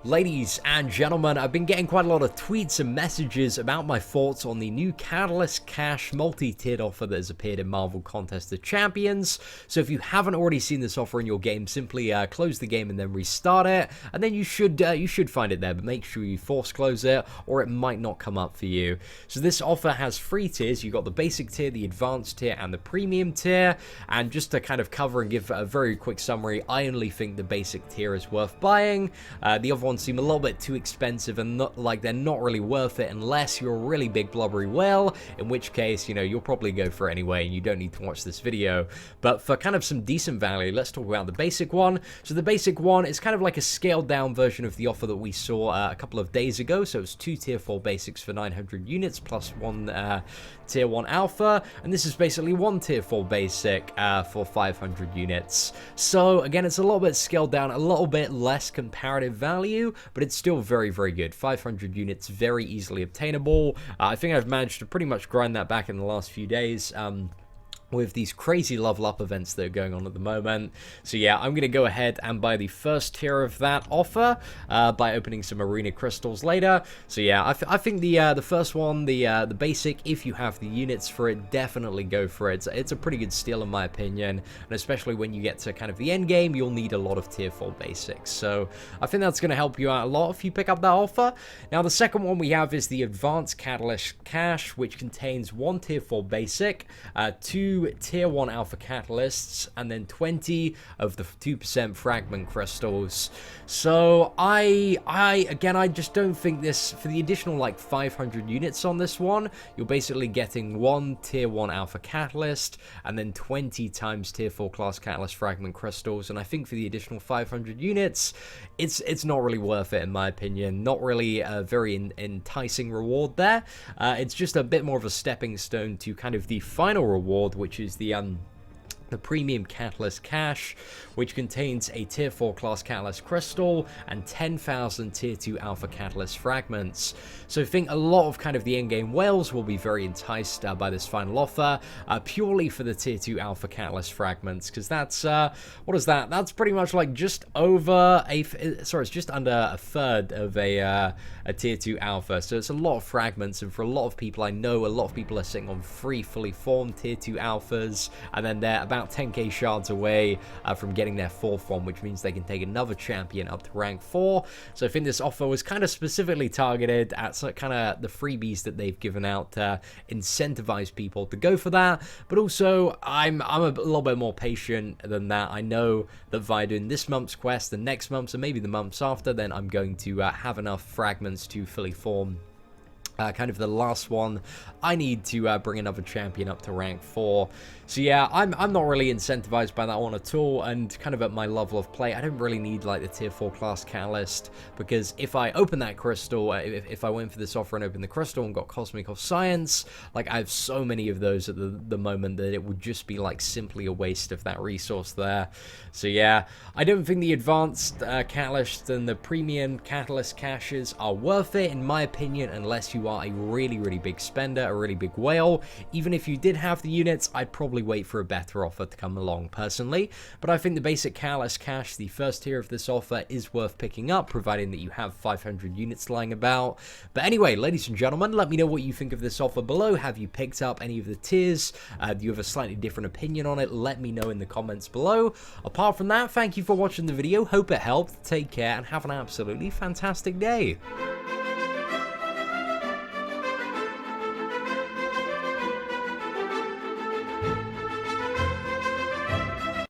Ladies and gentlemen, I've been getting quite a lot of tweets and messages about my thoughts on the new Catalyst Cash multi-tiered offer that has appeared in Marvel Contest of Champions. So if you haven't already seen this offer in your game, simply close the game and then restart it, and then you should find it there, but make sure you force close it or it might not come up for you. So this offer has 3 tiers. You've got the basic tier, the advanced tier, and the premium tier. And just to kind of cover and give a very quick summary, I only think the basic tier is worth buying. The other ones seem a little bit too expensive and they're not really worth it unless you're a really big blubbery whale, in which case, you'll probably go for it anyway and you don't need to watch this video. But for kind of some decent value, let's talk about the basic one. So the basic one is kind of like a scaled down version of the offer that we saw a couple of days ago. So it's 2 tier 4 basics for 900 units plus 1 tier 1 alpha, and this is basically 1 tier 4 basic for 500 units. So again, it's a little bit scaled down, a little bit less comparative value, but it's still very, very good. 500 units, very easily obtainable. I think I've managed to pretty much grind that back in the last few days. With these crazy level up events that are going on at the moment. So yeah, I'm going to go ahead and buy the first tier of that offer by opening some arena crystals later. So yeah, I think the first one, the basic, if you have the units for it, definitely go for it. It's a pretty good steal in my opinion, and especially when you get to kind of the end game, you'll need a lot of tier 4 basics. So I think that's going to help you out a lot if you pick up that offer. Now the second one we have is the advanced Catalyst Cash, which contains 1 tier 4 basic, 2 tier 1 alpha catalysts, and then 20 of the 2% fragment crystals. So I just don't think this, for the additional like 500 units on this one, you're basically getting 1 tier 1 alpha catalyst and then 20 times tier 4 class catalyst fragment crystals. And I think for the additional 500 units, it's not really worth it in my opinion. Not really a very enticing reward there. It's just a bit more of a stepping stone to kind of the final reward, which is the premium Catalyst Cash, which contains a tier 4 class catalyst crystal and 10,000 tier 2 alpha catalyst fragments. So I think a lot of kind of the endgame whales will be very enticed by this final offer, purely for the tier 2 alpha catalyst fragments, because that's what is that? That's pretty much like just over it's just under a third of a tier 2 alpha. So it's a lot of fragments, and for a lot of people, I know a lot of people are sitting on 3 fully formed tier 2 alphas, and then they're about 10k shards away from getting their 4th one, which means they can take another champion up to rank 4. So I think this offer was kind of specifically targeted at kind of the freebies that they've given out to incentivize people to go for that. But also, I'm a little bit more patient than that. I know that via doing this month's quest, the next month's, and maybe the months after, then I'm going to have enough fragments to fully form kind of the last one. I need to bring another champion up to rank 4. So yeah, I'm not really incentivized by that one at all, and kind of at my level of play, I don't really need like the tier 4 class catalyst, because if I open that crystal, if I went for this offer and opened the crystal and got Cosmic of Science, like I have so many of those at the moment that it would just be like simply a waste of that resource there. So yeah, I don't think the advanced catalyst and the premium catalyst caches are worth it in my opinion, unless you are a really, really big spender, a really big whale. Even if you did have the units, I'd probably wait for a better offer to come along personally. But I think the basic Catalyst Cash, the first tier of this offer, is worth picking up, providing that you have 500 units lying about. But anyway, ladies and gentlemen, let me know what you think of this offer below. Have you picked up any of the tiers? Do you have a slightly different opinion on it? Let me know in the comments below. Apart from that, thank you for watching the video. Hope it helped. Take care and have an absolutely fantastic day.